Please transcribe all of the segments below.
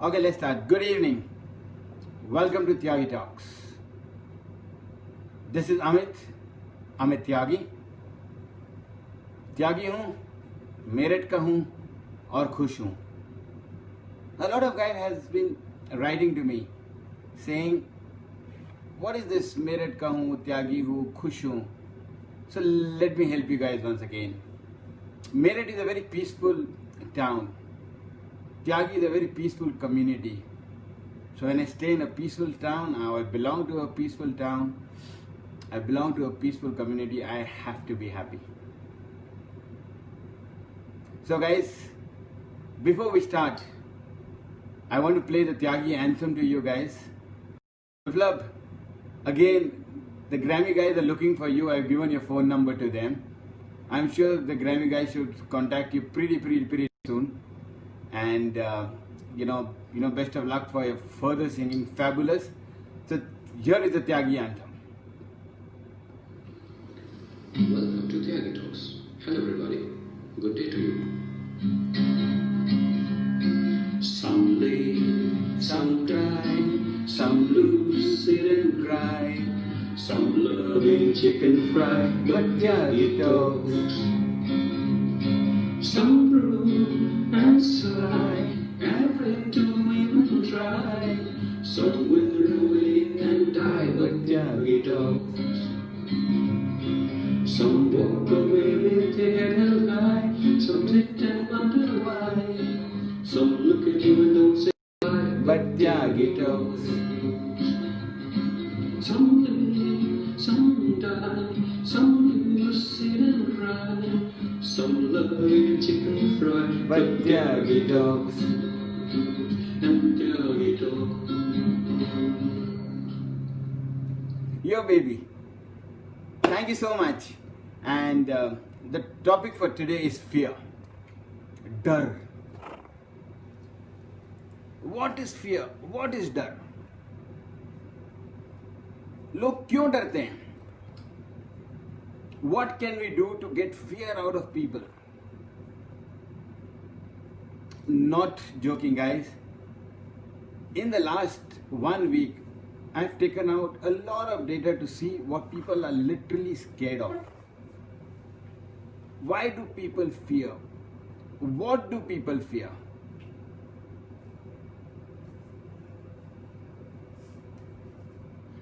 Okay, let's start. Good evening. Welcome to Tyagi Talks. This is Amit त्यागी। त्यागी हूँ, मेरठ का हूँ और खुश हूँ। A lot of guys has been writing to me saying, what is this Meerut का हूँ, त्यागी हूँ, खुश हूँ? So let me help you guys once again. Meerut is a very peaceful town. Tyagi is a very peaceful community. So when I stay in a peaceful town, I belong to a peaceful town, I belong to a peaceful community, I have to be happy. So guys, before we start, I want to play the Tyagi anthem to you guys. Biplab, again, the Grammy guys are looking for you. I've given your phone number to them. I'm sure the Grammy guys should contact you pretty soon. And best of luck for your further singing. Fabulous. So here is the Tyagi anthem. Welcome to Tyagi Talks. Hello everybody. Good day to you. Some live, some cry, some lose it and cry. Some loving chicken fry, but Tyagi Talks. Some brew and sigh, afraid to even try. Some wither away and die, but Tyagi Talks. Some walk away with their head held high, some sit and wonder why. Some look at you and don't say why, But Tyagi Talks. Some live, some die, some lose it and cry. Some love chicken fry, But Tyagi Talks. and Tyagi Talks. Yo baby, thank you so much. And the topic for today is fear. Dar. What is fear? What is dar? लोग क्यों डरते हैं? What can we do to get fear out of people? Not joking, guys. In the last 1 week, I've taken out a lot of data to see what people are literally scared of. Why do people fear? What do people fear?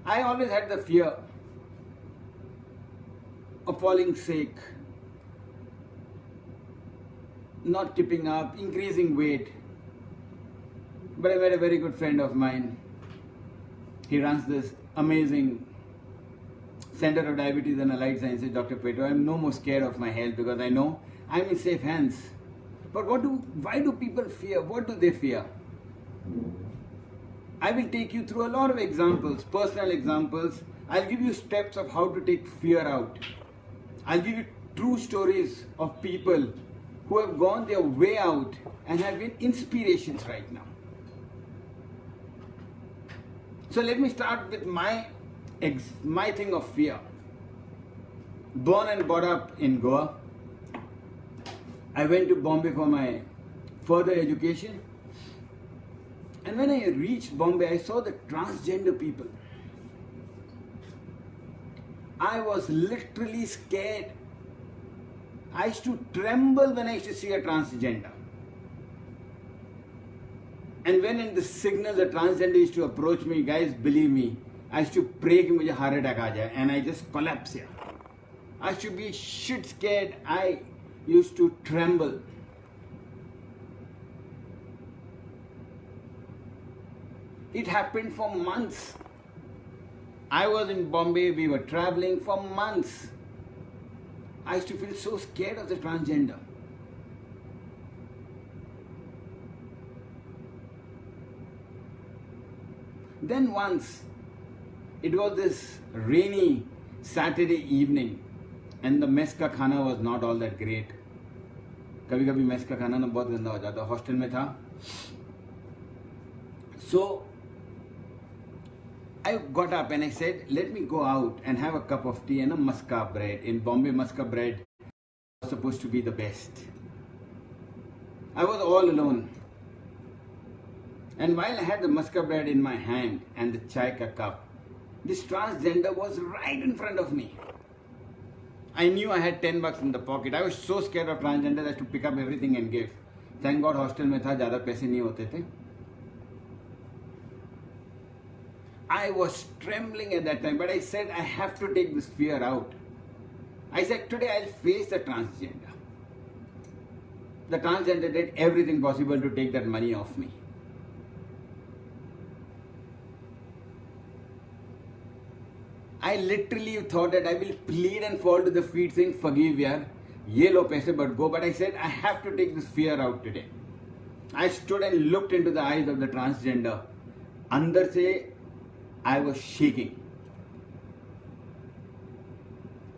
I always had the fear of falling sick, not keeping up, increasing weight. But I met a very good friend of mine. He runs this amazing Center of Diabetes and Allied Sciences, Dr. Pedro. I'm no more scared of my health because I know I'm in safe hands. But why do people fear? What do they fear? I will take you through a lot of examples, personal examples. I'll give you steps of how to take fear out. I'll give you true stories of people who have gone their way out and have been inspirations right now. So let me start with my thing of fear. Born and brought up in Goa. I went to Bombay for my further education. And when I reached Bombay, I saw the transgender people. I was literally scared. I used to tremble when I used to see a transgender. And when in the signal the transgender used to approach me, guys, believe me, I used to pray कि मुझे heart attack आ जाए, and I just collapse here. I used to be shit scared. I used to tremble. It happened for months. I was in Bombay, we were traveling for months. I used to feel so scared of the transgender. Then once, it was this rainy Saturday evening and the mess का खाना was not all that great. कभी कभी mess का खाना ना बहुत गंदा हो जाता. हॉस्टल में था. So I got up and I said, let me go out and have a cup of tea and a muska bread. In Bombay, muska bread was supposed to be the best. I was all alone. And while I had the muska bread in my hand and the chai ka cup, this transgender was right in front of me. I knew I had 10 bucks in the pocket. I was so scared of transgender that to pick up everything and give. Thank God hostel में था, ज़्यादा पैसे नहीं होते थे. I was trembling at that time, but I said I have to take this fear out. I said today I'll face the transgender. The transgender did everything possible to take that money off me. I literally thought that I will plead and fall to the feet saying, forgive yaar, ye lo paise but go. But I said, I have to take this fear out today. I stood and looked into the eyes of the transgender. Andar se, I was shaking.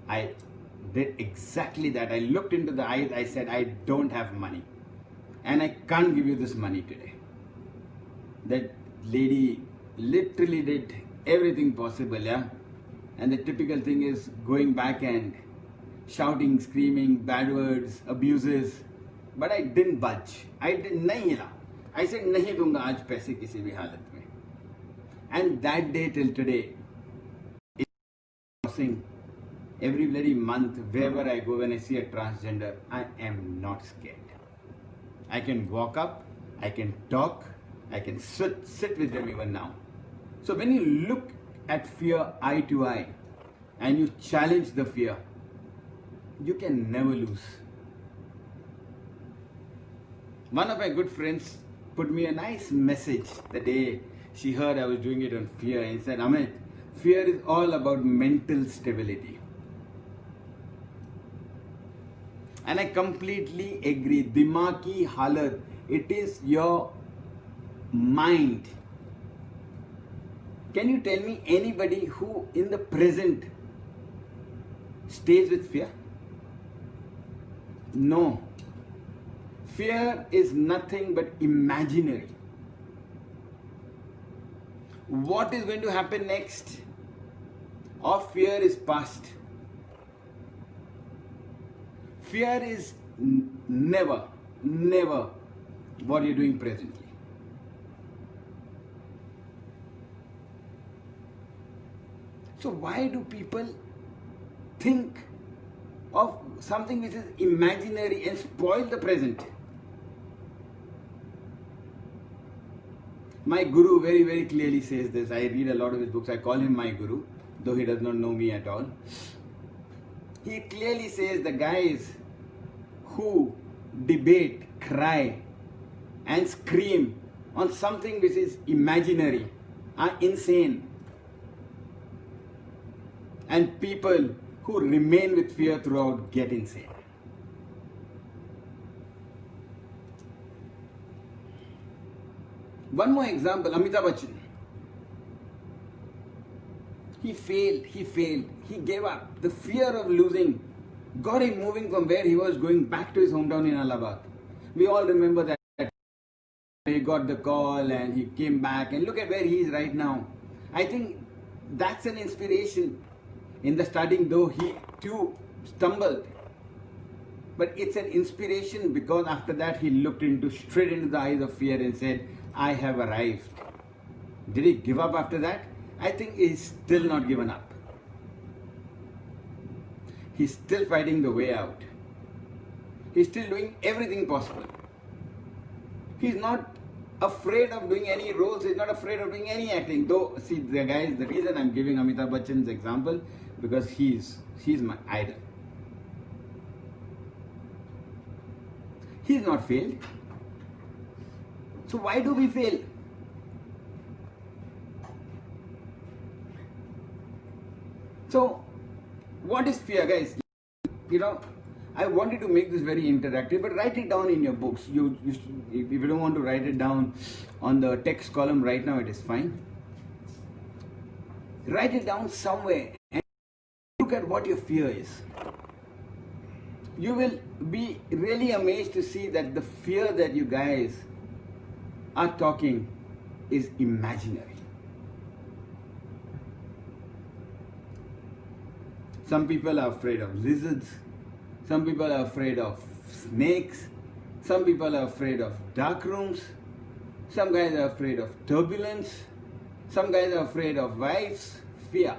I did exactly that. I looked into the eyes. I said, I don't have money. And I can't give you this money today. That lady literally did everything possible, yeah. And the typical thing is going back and shouting, screaming, bad words, abuses. But I didn't budge. I didn't, nahi hila. I said, nahi dunga aaj paise kisi bhi halat mein. And that day till today, every bloody month, wherever I go, when I see a transgender, I am not scared. I can walk up, I can talk, I can sit with them even now. So when you look at fear eye to eye and you challenge the fear, you can never lose. One of my good friends put me a nice message the day she heard I was doing it on fear and said, Amit, fear is all about mental stability. And I completely agree. Dimag ki halat, it is your mind. Can you tell me anybody who in the present stays with fear? No. Fear is nothing but imaginary. What is going to happen next? Or fear is past. Fear is never what you're doing presently. So why do people think of something which is imaginary and spoil the present? My guru very, very clearly says this. I read a lot of his books. I call him my guru, though he does not know me at all. He clearly says the guys who debate, cry and scream on something which is imaginary are insane. And people who remain with fear throughout get insane. One more example, Amitabh Bachchan. He failed, he gave up. The fear of losing got him moving from where he was going back to his hometown in Allahabad. We all remember that. He got the call and he came back and look at where he is right now. I think that's an inspiration. In the starting, though, he too stumbled. But it's an inspiration because after that he looked straight into the eyes of fear and said, I have arrived. Did he give up after that? I think he's still not given up. He's still fighting the way out. He's still doing everything possible. He's not afraid of doing any roles. He's not afraid of doing any acting. Though, see, the guys, the reason I'm giving Amitabh Bachchan's example, because he's my idol. He's not failed. So why do we fail? So, what is fear, guys? You know, I wanted to make this very interactive, but write it down in your books. If you don't want to write it down on the text column right now, it is fine. Write it down somewhere and look at what your fear is. You will be really amazed to see that the fear that you guys are talking is imaginary. Some people are afraid of lizards. Some people are afraid of snakes. Some people are afraid of dark rooms. Some guys are afraid of turbulence. Some guys are afraid of wives. Fear.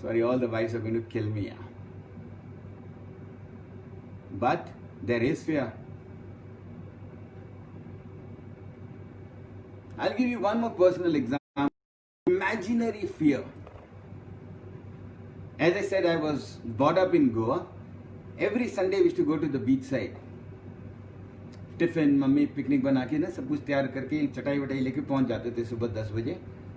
Sorry, all the wives are going to kill me. Yeah. But there is fear. I'll give you one more personal example. Imaginary fear. As I said, I was brought up in Goa. Every Sunday we used to go to the beach side. Tiffin mummy picnic बना के ना सब कुछ तैयार करके चटाई वटाई लेके पहुंच जाते थे सुबह 10 बजे.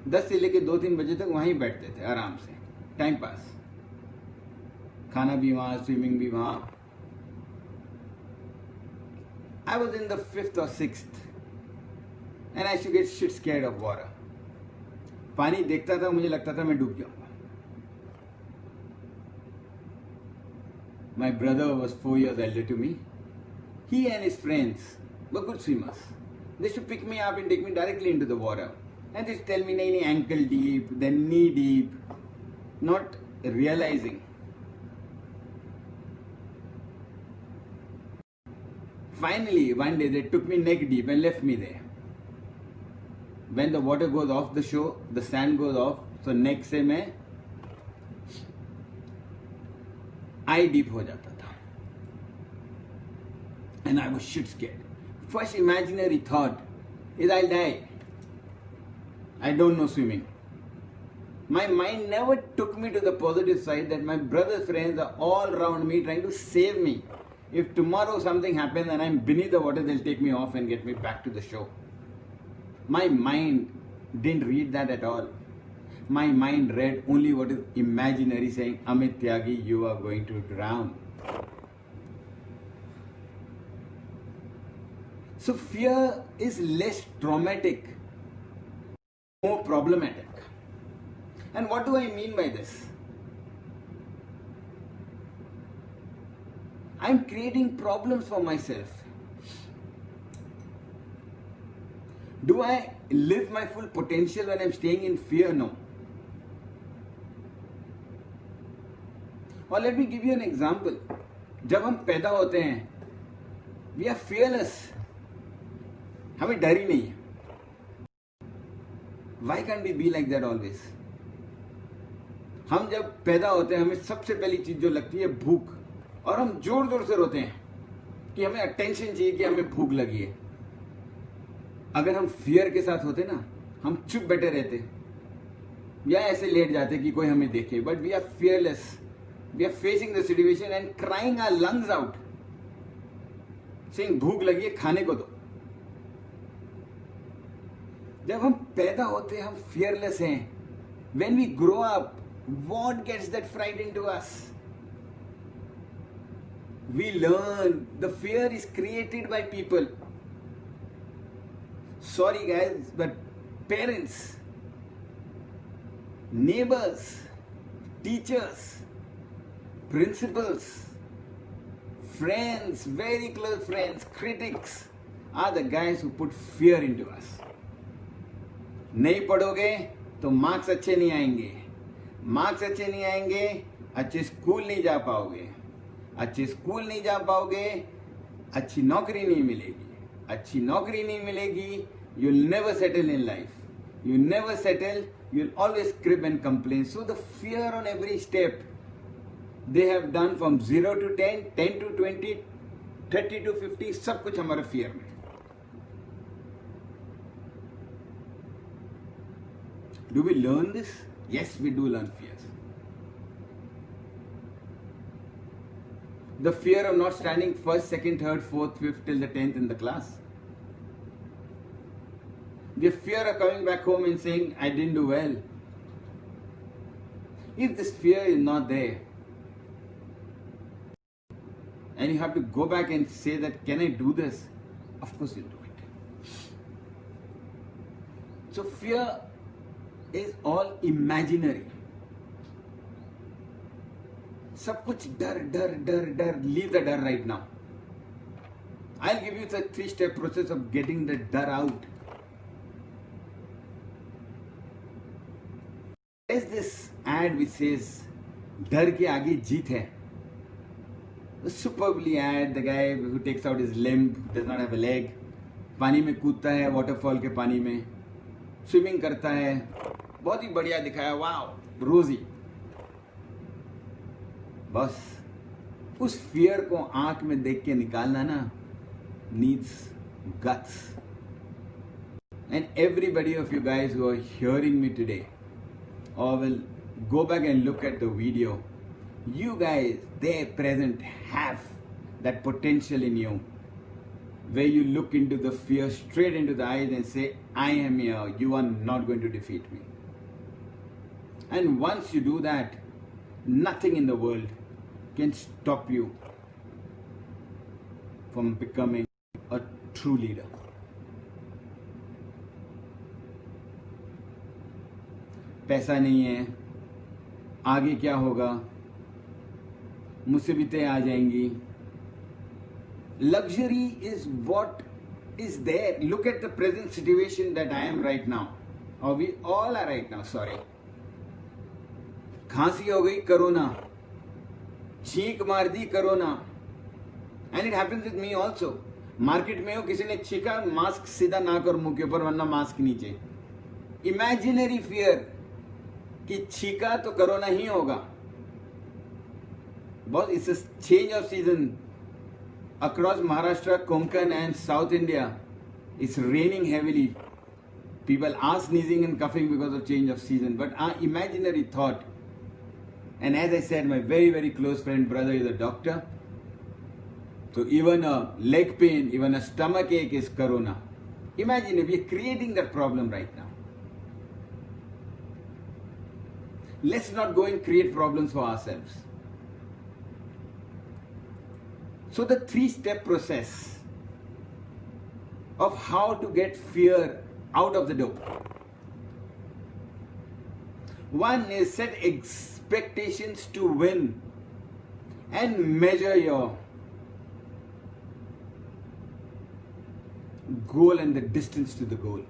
10 से लेके 2-3 बजे तक वहीं बैठते थे आराम से. Time pass. खाना भी वहाँ, स्विमिंग भी वहाँ. I was in the 5th or 6th and I used to get shit scared of water. पानी देखता था मुझे लगता था मैं डूब जाऊंगा. My brother was 4 years elder to me. He and his friends were good swimmers. They used to pick me up and take me directly into the water. And they used to tell me, nahi, ankle deep, then knee deep. Not realizing. Finally, one day they took me neck deep and left me there. When the water goes off the shore, the sand goes off, so neck से मैं eye deep हो जाता था. And I was shit scared. First imaginary thought is I'll die. I don't know swimming. My mind never took me to the positive side that my brother's friends are all around me trying to save me. If tomorrow something happens and I'm beneath the water, they'll take me off and get me back to the shore. My mind didn't read that at all. My mind read only what is imaginary, saying, Amit Tyagi, you are going to drown. So fear is less traumatic, more problematic. And what do I mean by this? I'm creating problems for myself. Do I live my full potential when I'm staying in fear? No. Or let me give you an example. जब हम पैदा होते हैं, we are fearless. हमें डर ही नहीं है. Why can't we be like that always? हम जब पैदा होते हैं हमें सबसे पहली चीज जो लगती है भूख, और हम जोर जोर से रोते हैं कि हमें अटेंशन चाहिए, कि हमें भूख लगी है. अगर हम फियर के साथ होते ना, हम चुप बैठे रहते या ऐसे लेट जाते कि कोई हमें देखे. But we are fearless. We are facing the situation and crying our lungs out, saying भूख लगी है, खाने को दो. जब हम पैदा होते हम फियरलेस हैं. When we grow up, what gets that fright into us? We learn. The fear is created by people. Sorry guys, but parents, neighbors, teachers, principals, friends, very close friends, critics are the guys who put fear into us. नहीं पढ़ोगे तो marks अच्छे नहीं आएंगे. Marks अच्छे नहीं आएंगे, अच्छे स्कूल नहीं जा पाओगे. अच्छे स्कूल नहीं जा पाओगे, अच्छी नौकरी नहीं मिलेगी. अच्छी नौकरी नहीं मिलेगी, you'll never settle in life. You never settle, you'll always crib and complain. So the fear on every step, they have done from 0 to 10, 10 to 20, 30 to 50, सब कुछ हमारे fear में. Do we learn this? Yes, we do learn fears. The fear of not standing first, second, third, fourth, fifth till the 10th in the class. The fear of coming back home and saying, I didn't do well. If this fear is not there, and you have to go back and say that, can I do this? Of course you'll do it. So fear is all imaginary. सब कुछ डर डर डर डर. Leave the डर right now. I'll give you the 3-step process of getting the डर out. There's this ad which says डर के आगे जीत है. A superbly ad, the guy who takes out his limb, does not have a leg, पानी में कूदता है, waterfall के पानी में स्विमिंग करता है, बहुत ही बढ़िया दिखाया, वाह रोजी। बस उस फियर को आंख में देख के निकालना ना needs guts. And everybody of you guys who are hearing me today or will go back and look at the video, you guys there present have that potential in you where you look into the fear straight into the eyes and say, I am here, you are not going to defeat me. And once you do that, nothing in the world can stop you from becoming a true leader. पैसा नहीं है, आगे क्या होगा, मुसीबतें आ जाएंगी. Luxury is what is there. Look at the present situation that I am right now, or we all are right now. Sorry, खांसी हो गई, कोरोना, छींक मार दी corona, and it happens with me also. Market में हो, किसी ने छींका, मास्क सीधा नाक और मुंह के ऊपर, वरना मास्क नीचे. इमेजिनरी फियर कि छींका तो कोरोना ही होगा. Boss, it's a change off season. Across Maharashtra, Konkan and South India, it's raining heavily. People are sneezing and coughing because of change of season. But our imaginary thought, and as I said, my very, very close friend, brother is a doctor. So even a leg pain, even a stomach ache is corona. Imagine if we're creating that problem right now. Let's not go and create problems for ourselves. So the 3-step process of how to get fear out of the door. One is set expectations to win and measure your goal and the distance to the goal.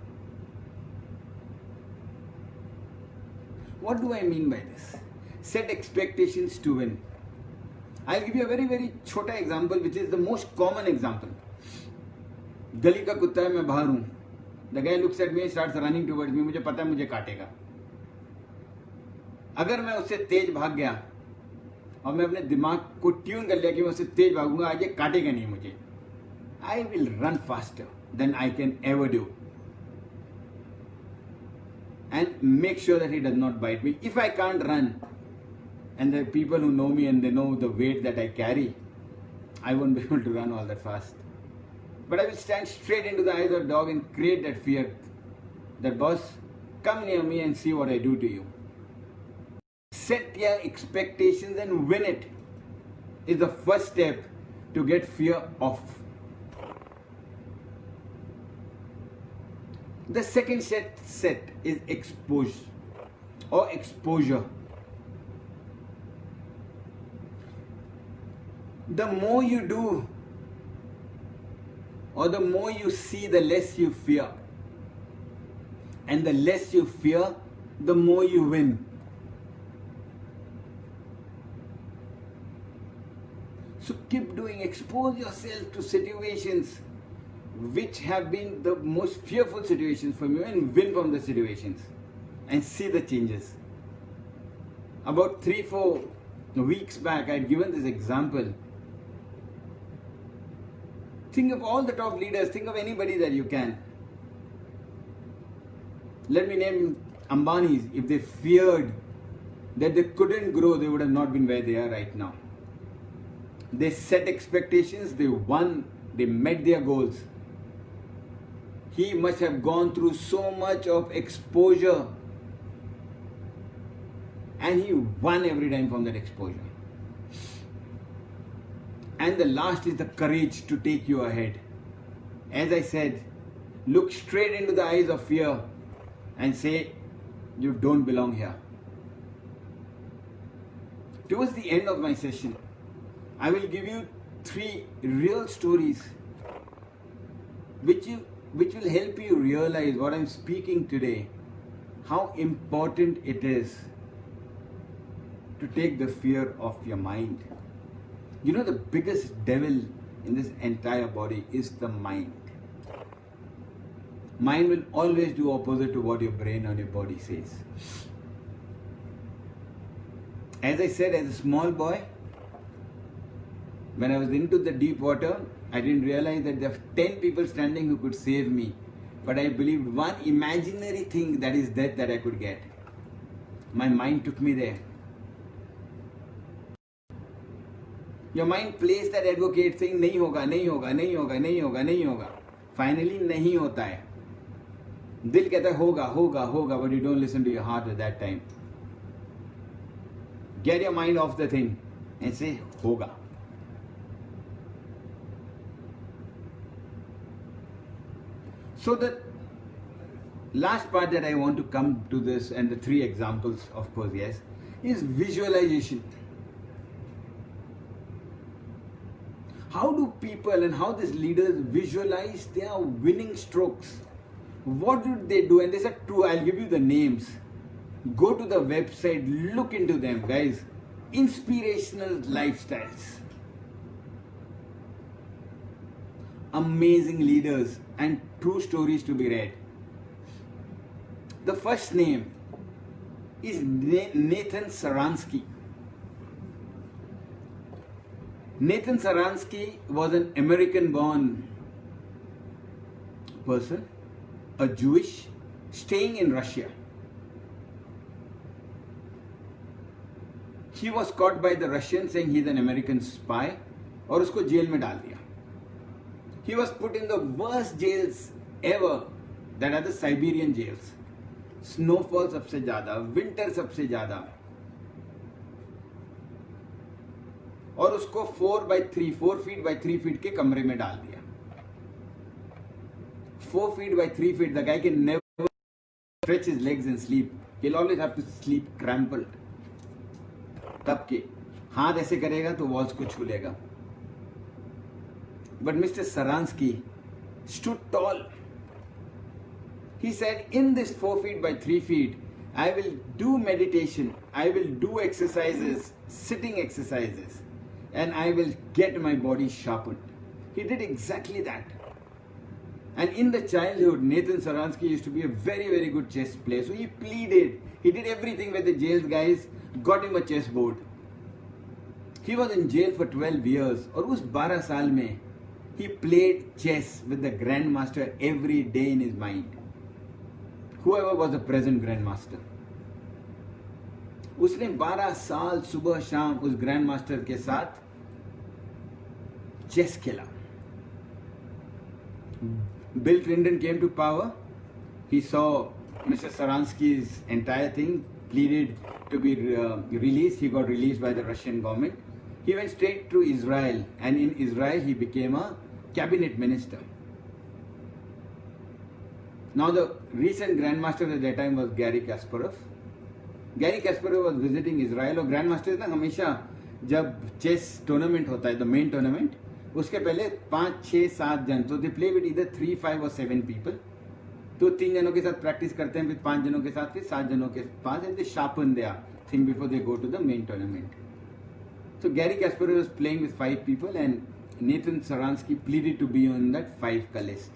What do I mean by this? Set expectations to win. I'll give you a very, very छोटा example, which is the most common example. गली का कुत्ता है, मैं बाहर हूँ. The guy looks at me, starts running towards me. मुझे पता है मुझे काटेगा. अगर मैं उससे तेज भाग गया और मैं अपने दिमाग को ट्यून कर लिया कि मैं उससे तेज भागूंगा, आज ये काटेगा नहीं मुझे. I will run faster than I can ever do. And make sure that he does not bite me. If I can't run, and the people who know me and they know the weight that I carry, I won't be able to run all that fast. But I will stand straight into the eyes of the dog and create that fear. That boss, come near me and see what I do to you. Set your expectations and win it is the first step to get fear off. The second set is exposure. The more you do, or the more you see, the less you fear. And the less you fear, the more you win. So keep doing, expose yourself to situations which have been the most fearful situations for you, and win from the situations and see the changes. About 3-4 weeks back, I had given this example. Think of all the top leaders, think of anybody that you can. Let me name Ambani's. If they feared that they couldn't grow, they would have not been where they are right now. They set expectations, they won, they met their goals. He must have gone through so much of exposure, and he won every time from that exposure. And the last is the courage to take you ahead. As I said, look straight into the eyes of fear and say, you don't belong here. Towards the end of my session, I will give you 3 real stories which will help you realize what I'm speaking today, how important it is to take the fear off your mind. You know, the biggest devil in this entire body is the mind. Mind will always do opposite to what your brain or your body says. As I said, as a small boy, when I was into the deep water, I didn't realize that there were 10 people standing who could save me. But I believed one imaginary thing, that is death, that I could get. My mind took me there. Your mind plays that advocate saying, नहीं होगा, नहीं होगा, नहीं होगा, नहीं होगा, नहीं होगा. Finally, नहीं होता है. दिल कहता है होगा, होगा, होगा, but you don't listen to your heart at that time. Get your mind off the thing and say, होगा. So the last part that I want to come to this, and the 3 examples, of course, yes, is visualization. How do people and how these leaders visualize their winning strokes? What did they do? And they said, true, I'll give you the names. Go to the website, look into them, guys. Inspirational lifestyles. Amazing leaders and true stories to be read. The first name is Nathan Sharansky. Nathan Sharansky was an American-born person, a Jewish, staying in Russia. He was caught by the Russians saying he's an American spy, और उसको jail में डाल दिया. He was put in the worst jails ever, that are the Siberian jails. Snowfall सबसे ज़्यादा, winter सबसे ज़्यादा. और उसको 4 feet by 3 feet के कमरे में डाल दिया. 4 feet by 3 feet, the guy can never stretch his legs and sleep. He'll always have to sleep crumpled. तब के हाथ ऐसे करेगा तो वॉल्स को छू लेगा. But Mr. Sharansky stood tall. He said, in this 4 feet by 3 feet, I will do meditation, I will do exercises, sitting exercises, and I will get my body sharpened. He did exactly that. And in the childhood, Nathan Sharansky used to be a very, very good chess player. So he pleaded. He did everything with the jail guys, got him a chessboard. He was in jail for 12 years. और उस 12 साल में he played chess with the grandmaster every day in his mind. Whoever was the present grandmaster. उसने 12 साल सुबह शाम उस grandmaster के साथ चेस खेला. Bill Clinton came to power. He saw Mr. Sharansky's entire thing, pleaded to be released. He got released by the Russian government. He went straight to Israel, and in Israel he became a cabinet minister. Now the recent grandmaster at that time was Garry Kasparov. Garry Kasparov was visiting Israel, और grandmaster ना हमेशा जब chess tournament होता है, the main tournament, उसके पहले 5, 6, 7 जन, तो they play with either 3, 5 or 7 people. तो 3 जनों के साथ practice करते हैं, फिर 5 जनों के साथ, फिर 7 जनों के पास, and they sharpen their thing before they go to the main tournament. So Garry Kasparov was playing with 5 people, and Nathan Sharansky pleaded to be on that 5 ka list.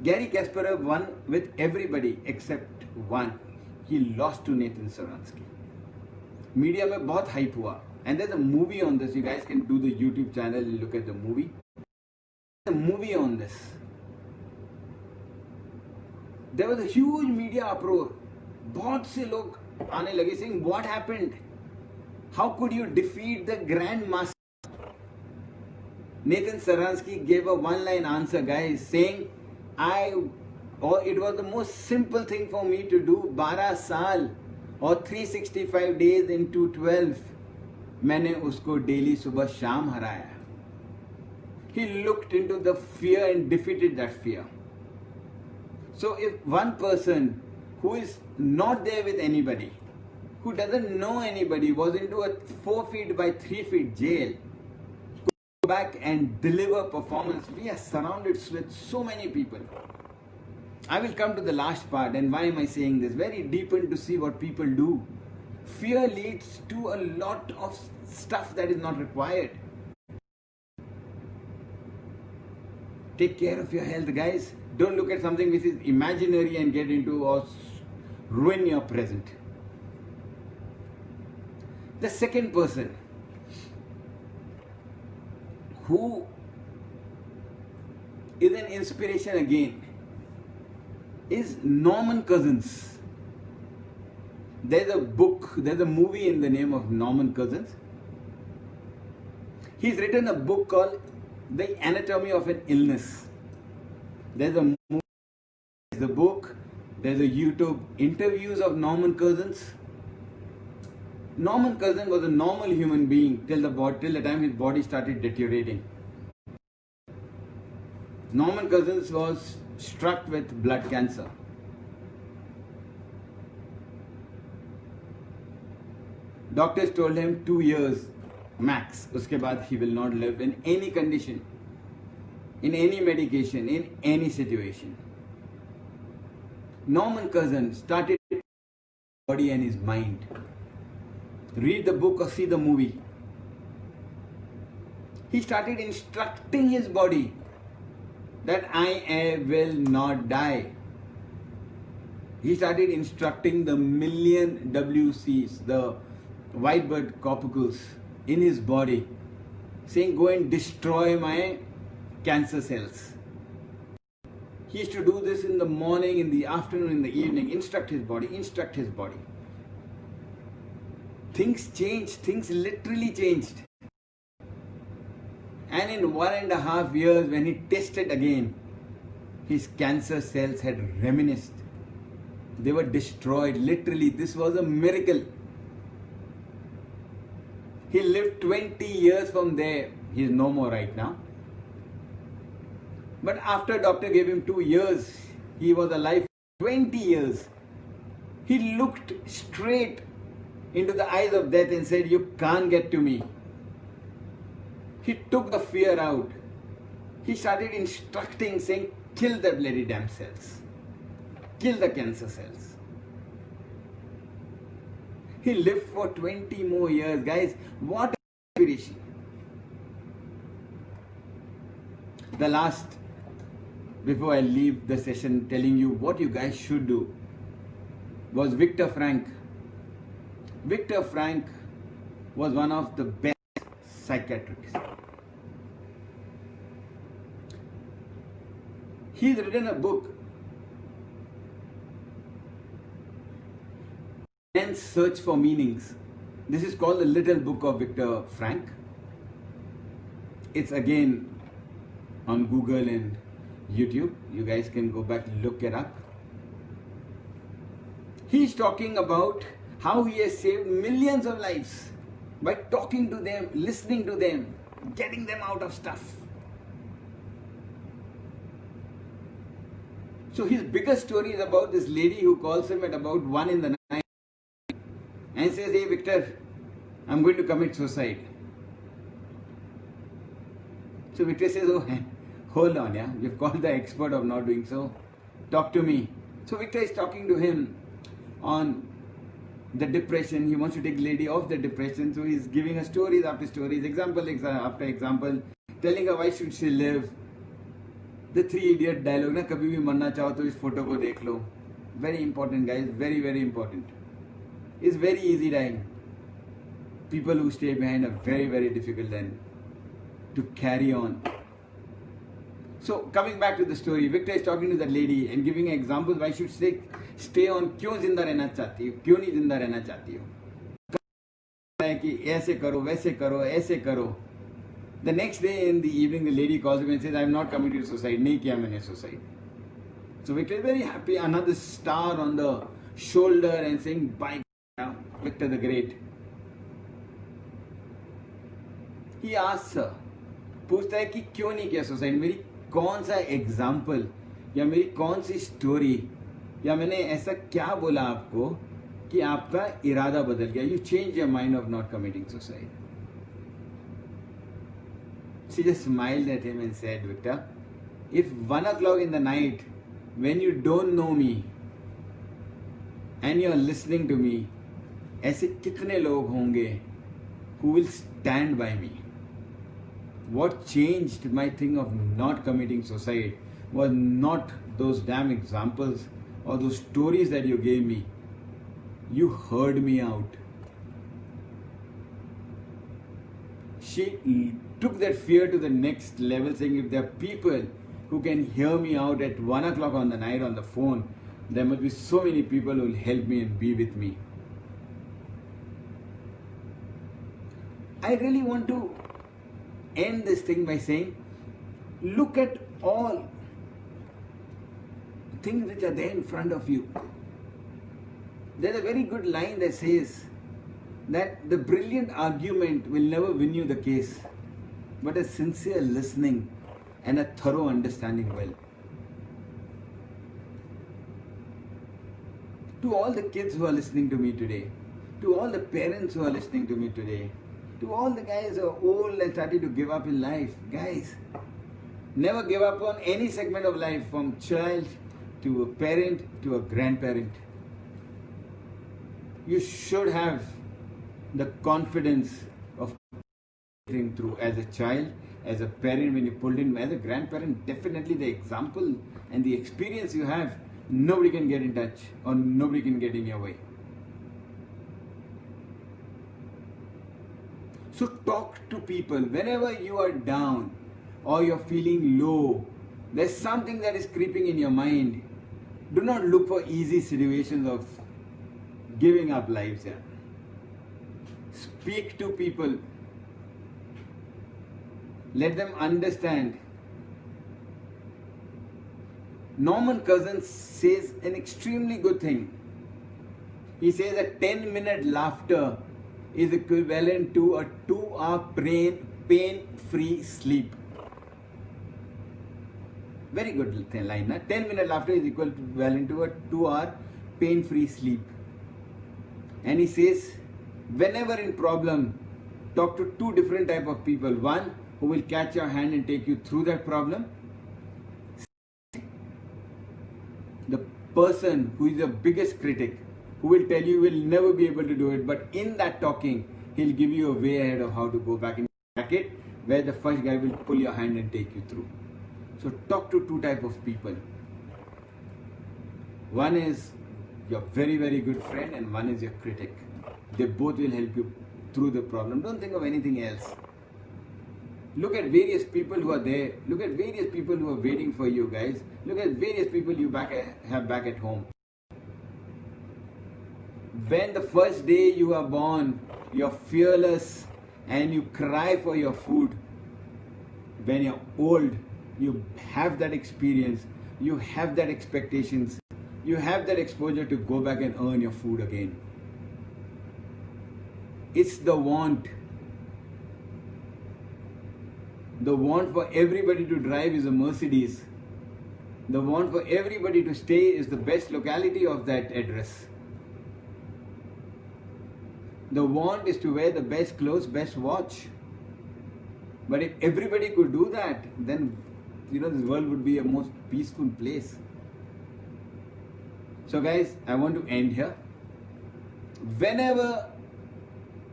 Garry Kasparov won with everybody except one. He lost to Nathan Sharansky. Media में बहुत hype हुआ. And there's a movie on this. You guys can do the YouTube channel and look at the movie. There's a movie on this. There was a huge media uproar. बहुत से लोग आने लगे saying, what happened? How could you defeat the grandmaster? Nathan Sharansky gave a one-line answer, guys, saying, it was the most simple thing for me to do. 12 साल और 365 days into 12. मैंने उसको daily सुबह शाम हराया. He looked into the fear and defeated that fear. So if one person who is not there with anybody, who doesn't know anybody, was into a 4 feet by 3 feet jail, go back and deliver performance, we are surrounded with so many people. I will come to the last part, and why am I saying this? Very deepened to see what people do. Fear leads to a lot of stuff that is not required. Take care of your health, guys. Don't look at something which is imaginary and get into or ruin your present. The second person who is an inspiration again is Norman Cousins. There's a movie in the name of Norman Cousins. He's written a book called The Anatomy of an Illness. There's a movie, there's the book, there's a YouTube interviews of Norman Cousins. Norman Cousins was a normal human being till the time his body started deteriorating. Norman Cousins was struck with blood cancer. Doctors told him 2 years max. Uske baad he will not live in any condition, in any medication, in any situation. Norman Cousins started his body and his mind. Read the book or see the movie. He started instructing his body that I will not die. He started instructing the million WCs, the white blood corpuscles in his body, saying, go and destroy my cancer cells. He used to do this in the morning, in the afternoon, in the evening, instruct his body. Things changed, things literally changed. And in 1.5 years, when he tested again, his cancer cells had reminisced. They were destroyed, literally. This was a miracle. He lived 20 years from there. He is no more right now. But after doctor gave him 2 years, he was alive 20 years. He looked straight into the eyes of death and said, you can't get to me. He took the fear out. He started instructing, saying, kill the bloody damn cells. Kill the cancer cells. He lived for 20 more years. Guys, what inspiration. The last, before I leave the session telling you what you guys should do, was Viktor Frankl. Viktor Frankl was one of the best psychiatrists. He's written a book, Man's Search for Meanings. This is called The Little Book of Viktor Frankl. It's again on Google and YouTube. You guys can go back and look it up. He's talking about how he has saved millions of lives by talking to them, listening to them, getting them out of stuff. So his biggest story is about this lady who calls him at about 1 in the night and says, hey Victor, I'm going to commit suicide. So Victor says, oh, hold on, yeah, you've called the expert of not doing so. Talk to me. So Victor is talking to him on the depression. He wants to take lady off the depression. So he's giving her stories after stories, example after example, telling her why should she live. The 3 idiot dialogue, na kabhi bhi marna chaho to is photo ko dekh lo. Very important, guys, very, very important. It's very easy dying. People who stay behind are very, very difficult then to carry on. So coming back to the story, Victor is talking to that lady and giving examples why should stay on, क्यों जिंदा रहना चाहती हो, क्यों नहीं जिंदा रहना चाहती हो, कि ऐसे करो, वैसे करो, ऐसे करो. The next day in the evening, the lady calls him and says, I have not committed suicide. नहीं किया मैंने suicide. So Victor is very happy. Another star on the shoulder and saying, bye, Victor the Great. He asks her, पूछता है कि क्यों नहीं किया suicide. मेरी कौन सा एग्जाम्पल या मेरी कौन सी स्टोरी या मैंने ऐसा क्या बोला आपको कि आपका इरादा बदल गया. You changed your mind of not committing suicide. She just smiled at him and said, Victor, if 1 o'clock in the night, when you don't know me and you're listening to me, ऐसे कितने लोग होंगे who will stand by me? what changed my thing of not committing suicide was not those damn examples or those stories that you gave me. You heard me out. She took that fear to the next level, saying if there are people who can hear me out at 1 o'clock on the night on the phone, there must be so many people who will help me and be with me. I really want to end this thing by saying, look at all things which are there in front of you. There's a very good line that says that the brilliant argument will never win you the case, but a sincere listening and a thorough understanding will. To all the kids who are listening to me today, to all the parents who are listening to me today, to all the guys who are old and starting to give up in life, guys, never give up on any segment of life, from child to a parent to a grandparent. You should have the confidence of getting through as a child, as a parent when you pulled in, as a grandparent, definitely the example and the experience you have, nobody can get in touch or nobody can get in your way. So talk to people whenever you are down or you're feeling low. There's something that is creeping in your mind. Do not look for easy situations of giving up lives here. Speak to people. Let them understand. Norman Cousins says an extremely good thing. He says that 10-minute laughter is equivalent to a 2-hour pain-free sleep. Very good line. 10-minute laughter is equivalent to a 2-hour pain-free sleep. And he says, whenever in problem, talk to two different type of people. One who will catch your hand and take you through that problem. The person who is the biggest critic, who will tell you will never be able to do it, but in that talking, he'll give you a way ahead of how to go back in the bracket, where the first guy will pull your hand and take you through. So talk to two type of people. One is your very, very good friend and one is your critic. They both will help you through the problem. Don't think of anything else. Look at various people who are there. Look at various people who are waiting for you, guys. Look at various people you have back at home. When the first day you are born, you're fearless and you cry for your food. When you're old, you have that experience, you have that expectations, you have that exposure to go back and earn your food again. It's the want. The want for everybody to drive is a Mercedes. The want for everybody to stay is the best locality of that address. The want is to wear the best clothes, best watch. But if everybody could do that, then this world would be a most peaceful place. So guys, I want to end here. Whenever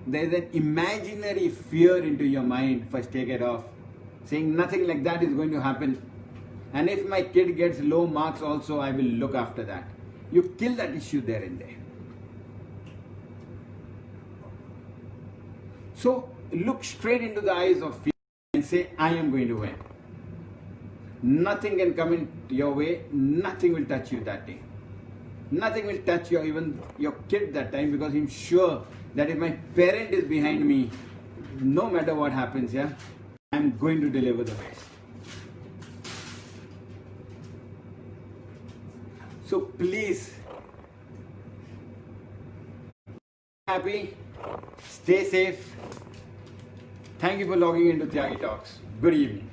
there's an imaginary fear into your mind, first take it off. Saying nothing like that is going to happen. And if my kid gets low marks also, I will look after that. You kill that issue there and there. So look straight into the eyes of fear and say, I am going to win. Nothing can come in your way. Nothing will touch you that day. Nothing will touch even your kid that time, because I'm sure that if my parent is behind me, no matter what happens, I'm going to deliver the best. So please, happy, stay safe. Thank you for logging into Tyagi Talks. Good evening.